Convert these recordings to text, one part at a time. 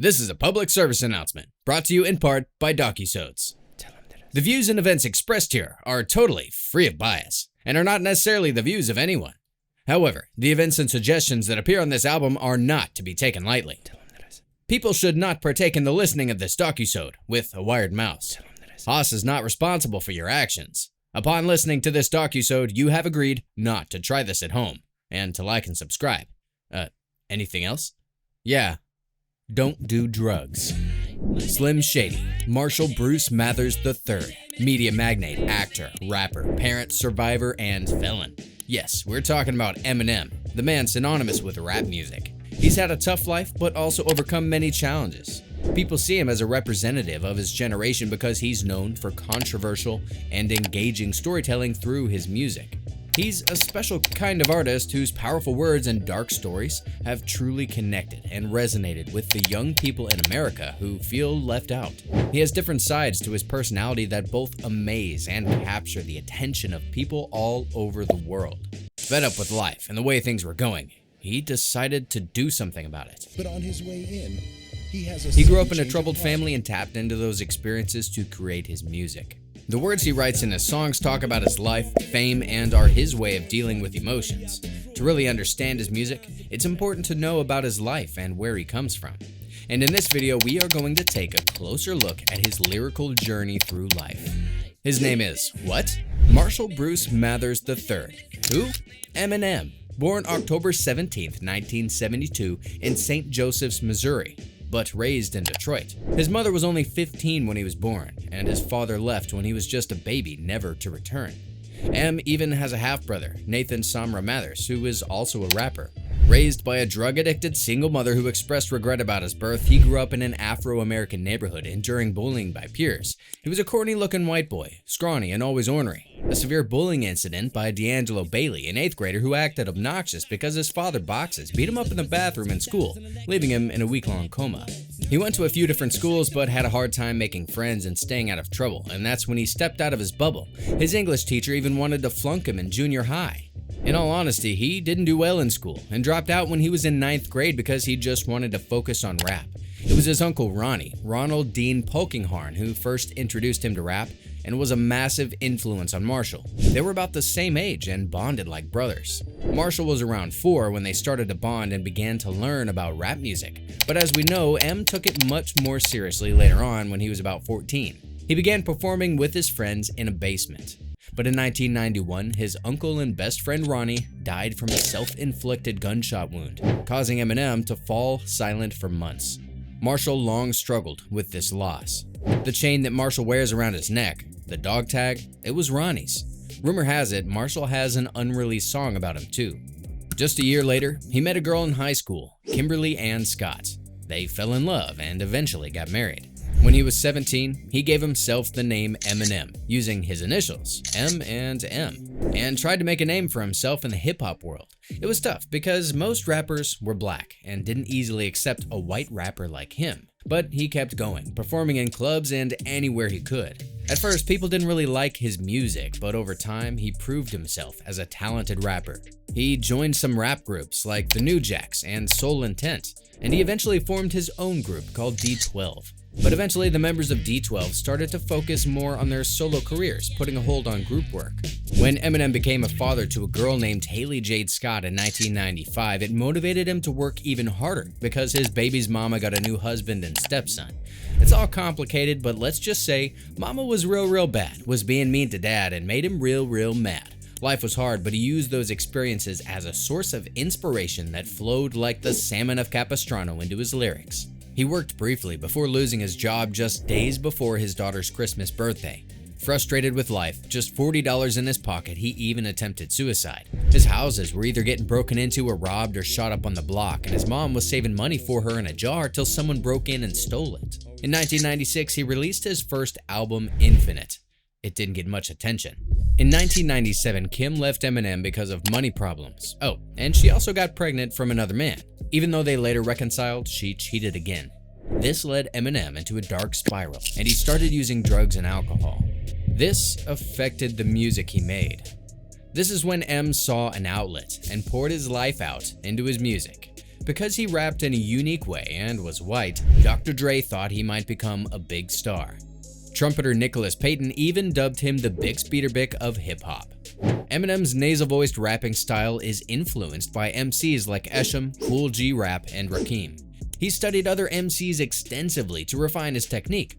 This is a public service announcement brought to you in part by Docu-Sodes. The views and events expressed here are totally free of bias and are not necessarily the views of anyone. However, the events and suggestions that appear on this album are not to be taken lightly. People should not partake in the listening of this Docu-Sode with a wired mouse. Haas is not responsible for your actions. Upon listening to this Docu-Sode, you have agreed not to try this at home and to like and subscribe. Anything else? Yeah. Don't do drugs. Slim Shady, Marshall Bruce Mathers III, media magnate, actor, rapper, parent, survivor, and felon. Yes, we're talking about Eminem, the man synonymous with rap music. He's had a tough life, but also overcome many challenges. People see him as a representative of his generation because he's known for controversial and engaging storytelling through his music. He's a special kind of artist whose powerful words and dark stories have truly connected and resonated with the young people in America who feel left out. He has different sides to his personality that both amaze and capture the attention of people all over the world. Fed up with life and the way things were going, he decided to do something about it. But on his way in, he grew up in a troubled family and tapped into those experiences to create his music. The words he writes in his songs talk about his life, fame, and are his way of dealing with emotions. To really understand his music, it's important to know about his life and where he comes from. And in this video, we are going to take a closer look at his lyrical journey through life. His name is, what? Marshall Bruce Mathers III. Who? Eminem. Born October 17, 1972 in St. Joseph's, Missouri, but raised in Detroit. His mother was only 15 when he was born, and his father left when he was just a baby, never to return. Em even has a half-brother, Nathan Samra Mathers, who is also a rapper. Raised by a drug-addicted single mother who expressed regret about his birth, he grew up in an Afro-American neighborhood, enduring bullying by peers. He was a corny-looking white boy, scrawny and always ornery. A severe bullying incident by D'Angelo Bailey, an 8th grader who acted obnoxious because his father boxes, beat him up in the bathroom in school, leaving him in a week-long coma. He went to a few different schools but had a hard time making friends and staying out of trouble, and that's when he stepped out of his bubble. His English teacher even wanted to flunk him in junior high. In all honesty, he didn't do well in school and dropped out when he was in 9th grade because he just wanted to focus on rap. It was his uncle Ronnie, Ronald Dean Polkinghorne, who first introduced him to rap and was a massive influence on Marshall. They were about the same age and bonded like brothers. Marshall was around 4 when they started to bond and began to learn about rap music. But as we know, M took it much more seriously later on when he was about 14. He began performing with his friends in a basement. But in 1991, his uncle and best friend Ronnie died from a self-inflicted gunshot wound, causing Eminem to fall silent for months. Marshall long struggled with this loss. The chain that Marshall wears around his neck, the dog tag, it was Ronnie's. Rumor has it, Marshall has an unreleased song about him too. Just a year later, he met a girl in high school, Kimberly Ann Scott. They fell in love and eventually got married. When he was 17, he gave himself the name Eminem, using his initials, M and M, and tried to make a name for himself in the hip-hop world. It was tough because most rappers were black and didn't easily accept a white rapper like him. But he kept going, performing in clubs and anywhere he could. At first, people didn't really like his music, but over time, he proved himself as a talented rapper. He joined some rap groups like the New Jacks and Soul Intent, and he eventually formed his own group called D12. But eventually, the members of D12 started to focus more on their solo careers, putting a hold on group work. When Eminem became a father to a girl named Haley Jade Scott in 1995, it motivated him to work even harder because his baby's mama got a new husband and stepson. It's all complicated, but let's just say mama was real bad, was being mean to dad, and made him real mad. Life was hard, but he used those experiences as a source of inspiration that flowed like the salmon of Capistrano into his lyrics. He worked briefly before losing his job just days before his daughter's Christmas birthday. Frustrated with life, just $40 in his pocket, he even attempted suicide. His houses were either getting broken into or robbed or shot up on the block, and his mom was saving money for her in a jar till someone broke in and stole it. In 1996, he released his first album, Infinite. It didn't get much attention. In 1997, Kim left Eminem because of money problems. Oh, and she also got pregnant from another man. Even though they later reconciled, she cheated again. This led Eminem into a dark spiral, and he started using drugs and alcohol. This affected the music he made. This is when M saw an outlet and poured his life out into his music. Because he rapped in a unique way and was white, Dr. Dre thought he might become a big star. Trumpeter Nicholas Payton even dubbed him the Bixby of hip-hop. Eminem's nasal-voiced rapping style is influenced by MCs like Esham, Kool G Rap, and Rakim. He studied other MCs extensively to refine his technique,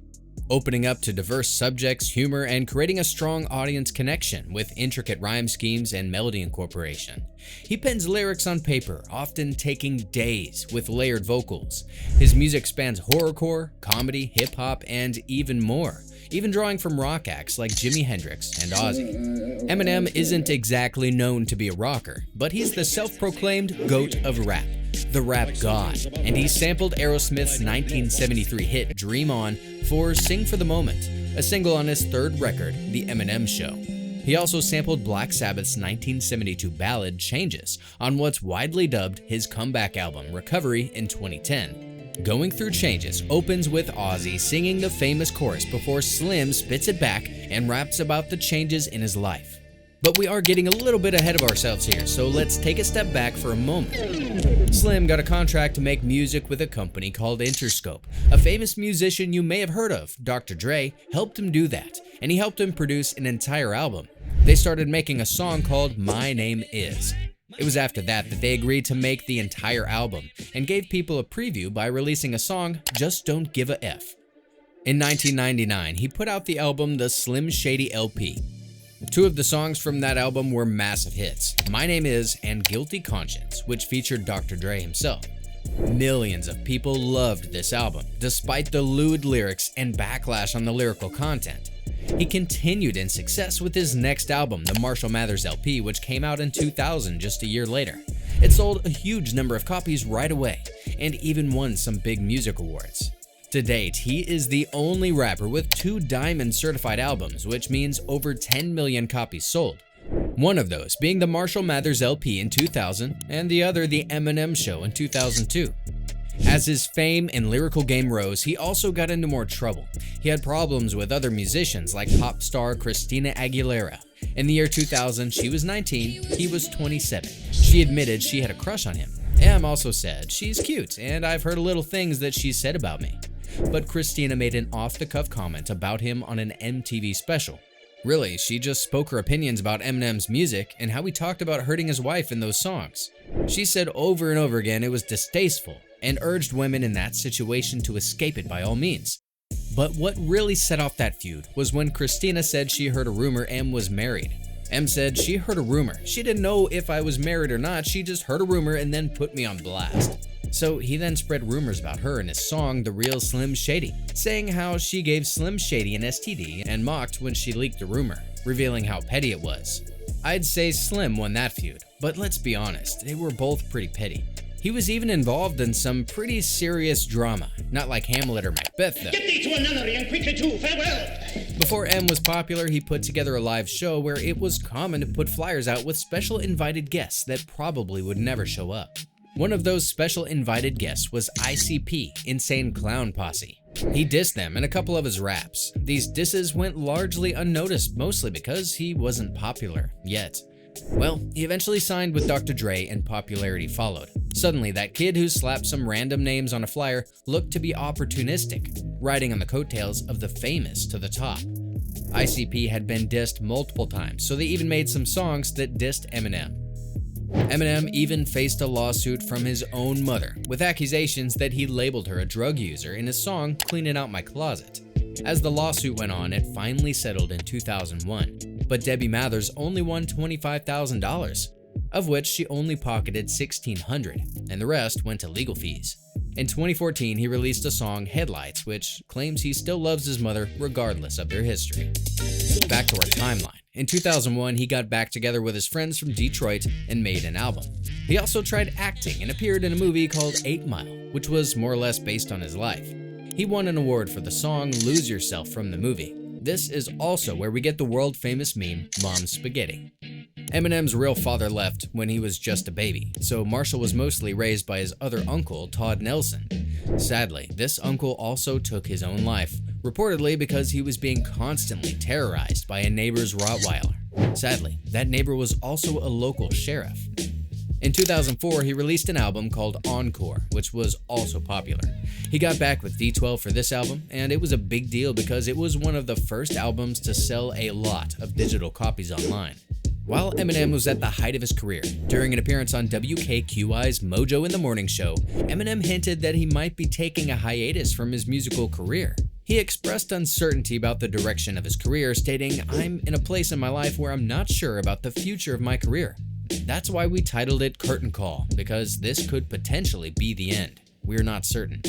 opening up to diverse subjects, humor, and creating a strong audience connection with intricate rhyme schemes and melody incorporation. He pens lyrics on paper, often taking days with layered vocals. His music spans horrorcore, comedy, hip-hop, and even more, even drawing from rock acts like Jimi Hendrix and Ozzy. Eminem isn't exactly known to be a rocker, but he's the self-proclaimed GOAT of rap, the rap god, and he sampled Aerosmith's 1973 hit Dream On for Sing for the Moment, a single on his third record, The Eminem Show. He also sampled Black Sabbath's 1972 ballad Changes on what's widely dubbed his comeback album Recovery in 2010. Going Through Changes opens with Ozzy singing the famous chorus before Slim spits it back and raps about the changes in his life. But we are getting a little bit ahead of ourselves here, so let's take a step back for a moment. Slim got a contract to make music with a company called Interscope. A famous musician you may have heard of, Dr. Dre, helped him do that, and he helped him produce an entire album. They started making a song called My Name Is. It was after that they agreed to make the entire album, and gave people a preview by releasing a song, Just Don't Give a F. In 1999, he put out the album The Slim Shady LP. Two of the songs from that album were massive hits, My Name Is and Guilty Conscience, which featured Dr. Dre himself. Millions of people loved this album, despite the lewd lyrics and backlash on the lyrical content. He continued in success with his next album, the Marshall Mathers LP, which came out in 2000, just a year later. It sold a huge number of copies right away, and even won some big music awards. To date, he is the only rapper with 2 Diamond certified albums, which means over 10 million copies sold. One of those being the Marshall Mathers LP in 2000, and the other the Eminem Show in 2002. As his fame and lyrical game rose, he also got into more trouble. He had problems with other musicians like pop star Christina Aguilera. In the year 2000, she was 19, he was 27. She admitted she had a crush on him. Em also said, "She's cute, and I've heard little things that she's said about me." But Christina made an off-the-cuff comment about him on an MTV special. Really, she just spoke her opinions about Eminem's music and how he talked about hurting his wife in those songs. She said over and over again it was distasteful and urged women in that situation to escape it by all means. But what really set off that feud was when Christina said she heard a rumor Em was married. Em said she heard a rumor. She didn't know if I was married or not, she just heard a rumor and then put me on blast. So he then spread rumors about her in his song The Real Slim Shady, saying how she gave Slim Shady an STD and mocked when she leaked the rumor, revealing how petty it was. I'd say Slim won that feud, but let's be honest, they were both pretty petty. He was even involved in some pretty serious drama, not like Hamlet or Macbeth though. Get thee to a nunnery and quickly too, farewell! Before Em was popular, he put together a live show where it was common to put flyers out with special invited guests that probably would never show up. One of those special invited guests was ICP, Insane Clown Posse. He dissed them in a couple of his raps. These disses went largely unnoticed, mostly because he wasn't popular yet. Well, he eventually signed with Dr. Dre and popularity followed. Suddenly, that kid who slapped some random names on a flyer looked to be opportunistic, riding on the coattails of the famous to the top. ICP had been dissed multiple times, so they even made some songs that dissed Eminem. Eminem even faced a lawsuit from his own mother, with accusations that he labeled her a drug user in his song Cleaning Out My Closet. As the lawsuit went on, it finally settled in 2001, but Debbie Mathers only won $25,000, of which she only pocketed $1,600, and the rest went to legal fees. In 2014, he released a song, Headlights, which claims he still loves his mother regardless of their history. Back to our timeline. In 2001, he got back together with his friends from Detroit and made an album. He also tried acting and appeared in a movie called 8 Mile, which was more or less based on his life. He won an award for the song Lose Yourself from the movie. This is also where we get the world-famous meme, Mom's Spaghetti. Eminem's real father left when he was just a baby, so Marshall was mostly raised by his other uncle, Todd Nelson. Sadly, this uncle also took his own life, reportedly because he was being constantly terrorized by a neighbor's Rottweiler. Sadly, that neighbor was also a local sheriff. In 2004, he released an album called Encore, which was also popular. He got back with D12 for this album, and it was a big deal because it was one of the first albums to sell a lot of digital copies online. While Eminem was at the height of his career, during an appearance on WKQI's Mojo in the Morning Show, Eminem hinted that he might be taking a hiatus from his musical career. He expressed uncertainty about the direction of his career, stating, "I'm in a place in my life where I'm not sure about the future of my career. That's why we titled it Curtain Call, because this could potentially be the end. We're not certain."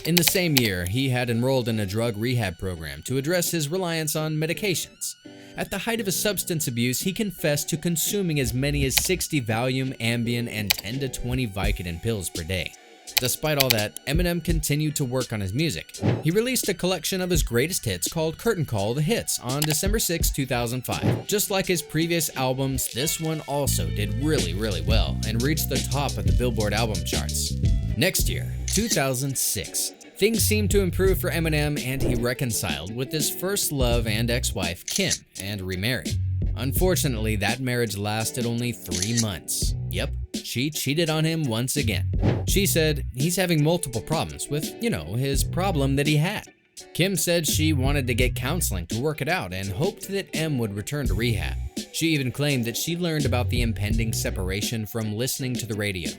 In the same year, he had enrolled in a drug rehab program to address his reliance on medications. At the height of his substance abuse, he confessed to consuming as many as 60 Valium, Ambien, and 10 to 20 Vicodin pills per day. Despite all that, Eminem continued to work on his music. He released a collection of his greatest hits called Curtain Call: The Hits on December 6, 2005. Just like his previous albums, this one also did really well and reached the top of the Billboard album charts. Next year, 2006, things seemed to improve for Eminem and he reconciled with his first love and ex-wife, Kim, and remarried. Unfortunately, that marriage lasted only 3 months. Yep, she cheated on him once again. She said he's having multiple problems with, his problem that he had. Kim said she wanted to get counseling to work it out and hoped that M would return to rehab. She even claimed that she learned about the impending separation from listening to the radio.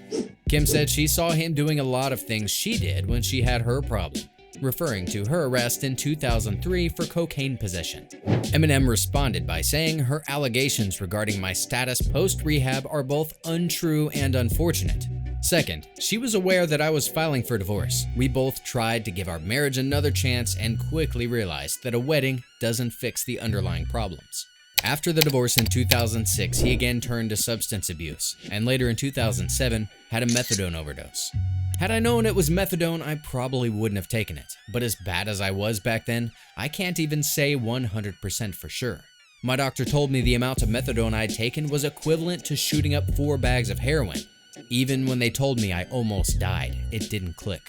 Kim said she saw him doing a lot of things she did when she had her problem, referring to her arrest in 2003 for cocaine possession. Eminem responded by saying, "Her allegations regarding my status post-rehab are both untrue and unfortunate. Second, she was aware that I was filing for divorce. We both tried to give our marriage another chance and quickly realized that a wedding doesn't fix the underlying problems." After the divorce in 2006, he again turned to substance abuse, and later in 2007, had a methadone overdose. Had I known it was methadone, I probably wouldn't have taken it, but as bad as I was back then, I can't even say 100% for sure. My doctor told me the amount of methadone I'd taken was equivalent to shooting up 4 bags of heroin. Even when they told me I almost died, it didn't click.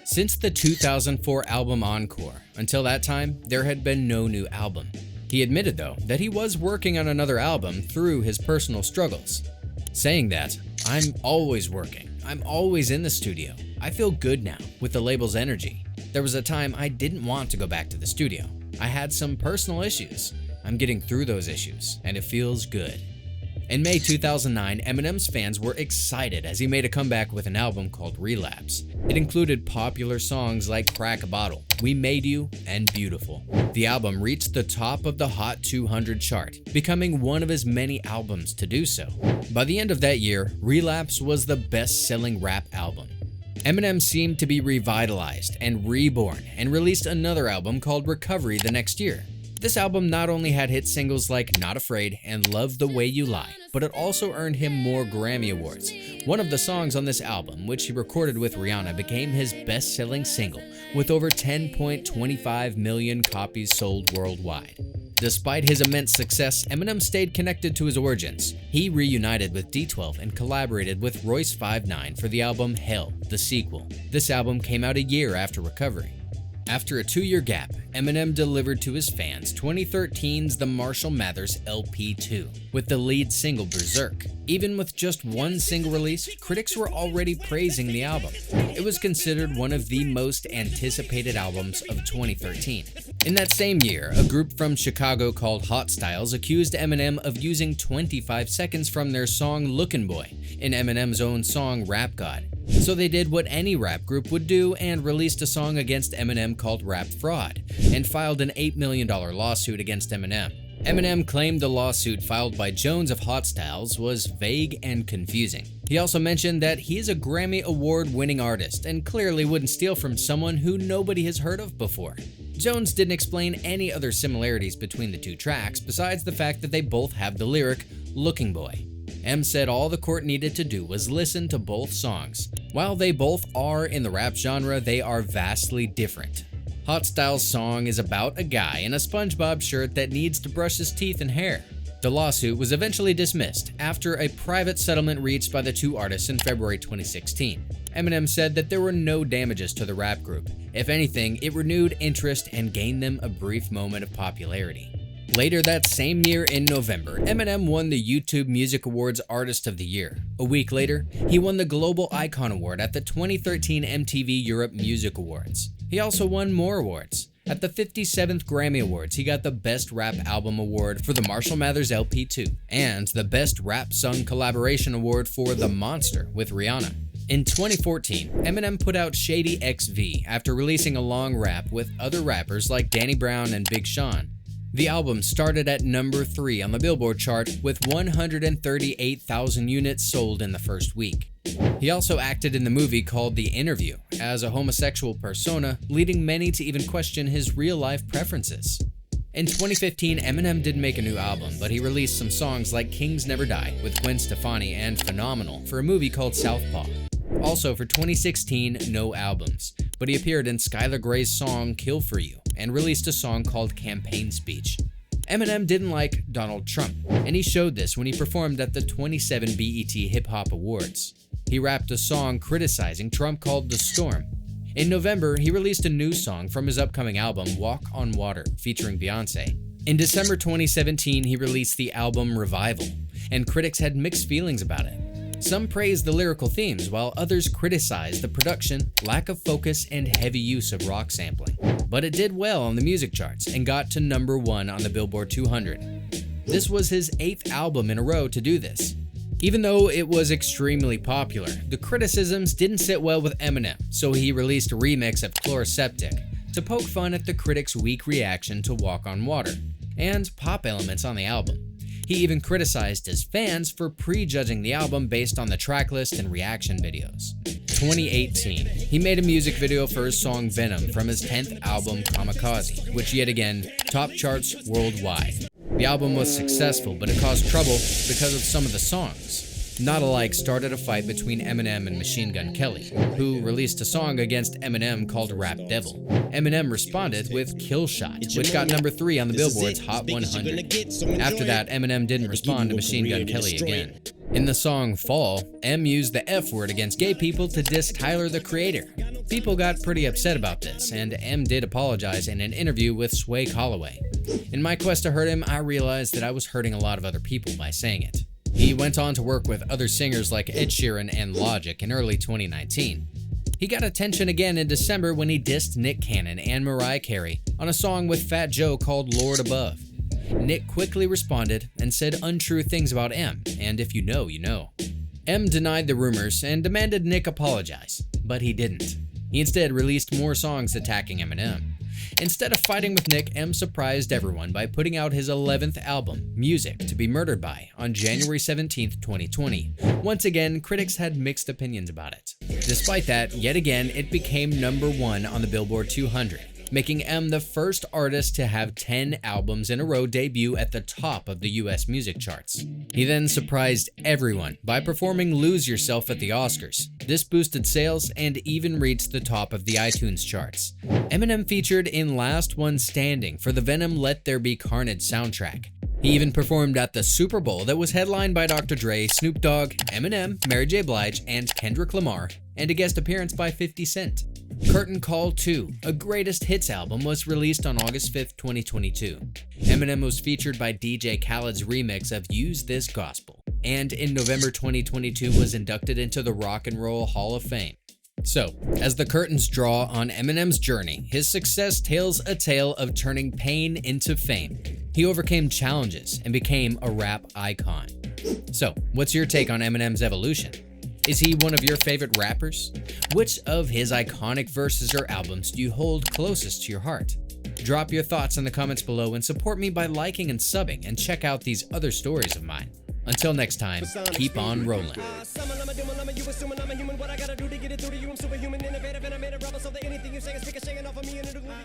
Since the 2004 album Encore, until that time, there had been no new album. He admitted, though, that he was working on another album through his personal struggles, saying that, "I'm always working. I'm always in the studio. I feel good now with the label's energy. There was a time I didn't want to go back to the studio. I had some personal issues. I'm getting through those issues, and it feels good." In May 2009, Eminem's fans were excited as he made a comeback with an album called Relapse. It included popular songs like Crack a Bottle, We Made You, and Beautiful. The album reached the top of the Hot 200 chart, becoming one of his many albums to do so. By the end of that year, Relapse was the best-selling rap album. Eminem seemed to be revitalized and reborn and released another album called Recovery the next year. This album not only had hit singles like Not Afraid and Love the Way You Lie, but it also earned him more Grammy Awards. One of the songs on this album, which he recorded with Rihanna, became his best-selling single, with over 10.25 million copies sold worldwide. Despite his immense success, Eminem stayed connected to his origins. He reunited with D12 and collaborated with Royce 5'9" for the album Hell, the sequel. This album came out a year after Recovery. After a 2-year gap, Eminem delivered to his fans 2013's The Marshall Mathers LP2 with the lead single Berserk. Even with just one single release, critics were already praising the album. It was considered one of the most anticipated albums of 2013. In that same year, a group from Chicago called Hotstylz accused Eminem of using 25 seconds from their song Lookin' Boy in Eminem's own song Rap God. So they did what any rap group would do and released a song against Eminem called Rap Fraud, and filed an $8 million lawsuit against Eminem. Eminem claimed the lawsuit filed by Jones of Hotstylz was vague and confusing. He also mentioned that he is a Grammy Award-winning artist and clearly wouldn't steal from someone who nobody has heard of before. Jones didn't explain any other similarities between the two tracks besides the fact that they both have the lyric, Looking Boy. M said all the court needed to do was listen to both songs. While they both are in the rap genre, they are vastly different. Hotstylz' song is about a guy in a SpongeBob shirt that needs to brush his teeth and hair. The lawsuit was eventually dismissed after a private settlement reached by the two artists in February 2016. Eminem said that there were no damages to the rap group. If anything, it renewed interest and gained them a brief moment of popularity. Later that same year in November, Eminem won the YouTube Music Awards Artist of the Year. A week later, he won the Global Icon Award at the 2013 MTV Europe Music Awards. He also won more awards. At the 57th Grammy Awards, he got the Best Rap Album Award for the Marshall Mathers LP 2 and the Best Rap Song Collaboration Award for The Monster with Rihanna. In 2014, Eminem put out Shady XV after releasing a long rap with other rappers like Danny Brown and Big Sean. The album started at number 3 on the Billboard chart with 138,000 units sold in the first week. He also acted in the movie called The Interview as a homosexual persona, leading many to even question his real-life preferences. In 2015, Eminem didn't make a new album, but he released some songs like Kings Never Die with Gwen Stefani and Phenomenal for a movie called Southpaw. Also for 2016, no albums, but he appeared in Skylar Grey's song Kill For You and released a song called Campaign Speech. Eminem didn't like Donald Trump, and he showed this when he performed at the 27 BET Hip Hop Awards. He rapped a song criticizing Trump called The Storm. In November, he released a new song from his upcoming album Walk on Water featuring Beyonce. In December 2017, he released the album Revival, and critics had mixed feelings about it. Some praised the lyrical themes, while others criticized the production, lack of focus, and heavy use of rock sampling. But it did well on the music charts and got to number 1 on the Billboard 200. This was his 8th album in a row to do this. Even though it was extremely popular, the criticisms didn't sit well with Eminem, so he released a remix of Chloraseptic to poke fun at the critics' weak reaction to Walk on Water and pop elements on the album. He even criticized his fans for prejudging the album based on the tracklist and reaction videos. 2018, he made a music video for his song Venom from his 10th album Kamikaze, which yet again topped charts worldwide. The album was successful, but it caused trouble because of some of the songs. Not Alike started a fight between Eminem and Machine Gun Kelly, who released a song against Eminem called Rap Devil. Eminem responded with Kill Shot, which got number 3 on the Billboard's Hot 100. After that, Eminem didn't respond to Machine Gun Kelly again. In the song Fall, M used the F word against gay people to diss Tyler, the Creator. People got pretty upset about this, and M did apologize in an interview with Sway Calloway. In my quest to hurt him, I realized that I was hurting a lot of other people by saying it. He went on to work with other singers like Ed Sheeran and Logic in early 2019. He got attention again in December when he dissed Nick Cannon and Mariah Carey on a song with Fat Joe called Lord Above. Nick quickly responded and said untrue things about M, and if you know, you know. M denied the rumors and demanded Nick apologize, but he didn't. He instead released more songs attacking Eminem. Instead of fighting with Nick, M surprised everyone by putting out his 11th album, Music to Be Murdered By, on January 17, 2020. Once again, critics had mixed opinions about it. Despite that, yet again, it became number 1 on the Billboard 200, making M the first artist to have 10 albums in a row debut at the top of the US music charts. He then surprised everyone by performing Lose Yourself at the Oscars. This boosted sales and even reached the top of the iTunes charts. Eminem featured in Last One Standing for the Venom Let There Be Carnage soundtrack. He even performed at the Super Bowl that was headlined by Dr. Dre, Snoop Dogg, Eminem, Mary J. Blige, and Kendrick Lamar, and a guest appearance by 50 Cent. Curtain Call 2, a greatest hits album, was released on August 5, 2022. Eminem was featured by DJ Khaled's remix of Use This Gospel, and in November 2022 was inducted into the Rock and Roll Hall of Fame. So, as the curtains draw on Eminem's journey, his success tells a tale of turning pain into fame. He overcame challenges and became a rap icon. So, what's your take on Eminem's evolution? Is he one of your favorite rappers? Which of his iconic verses or albums do you hold closest to your heart? Drop your thoughts in the comments below and support me by liking and subbing, and check out these other stories of mine. Until next time, keep on rolling.